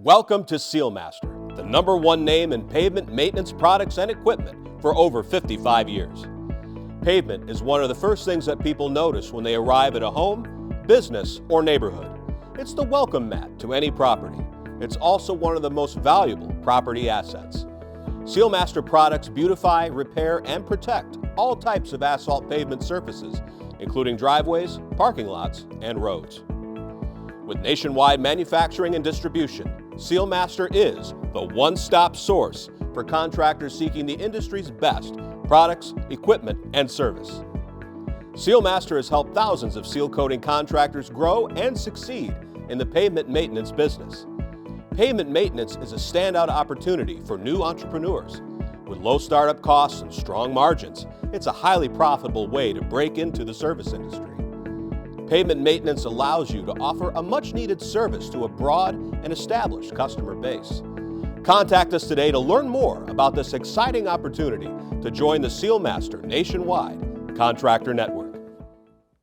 Welcome to SealMaster, the #1 name in pavement maintenance products and equipment for over 55 years. Pavement is one of the first things that people notice when they arrive at a home, business, or neighborhood. It's the welcome mat to any property. It's also one of the most valuable property assets. SealMaster products beautify, repair, and protect all types of asphalt pavement surfaces, including driveways, parking lots, and roads. With nationwide manufacturing and distribution, SealMaster is the one-stop source for contractors seeking the industry's best products, equipment, and service. SealMaster has helped thousands of seal coating contractors grow and succeed in the pavement maintenance business. Pavement maintenance is a standout opportunity for new entrepreneurs. With low startup costs and strong margins, it's a highly profitable way to break into the service industry. Pavement maintenance allows you to offer a much-needed service to a broad and established customer base. Contact us today to learn more about this exciting opportunity to join the SealMaster nationwide contractor network.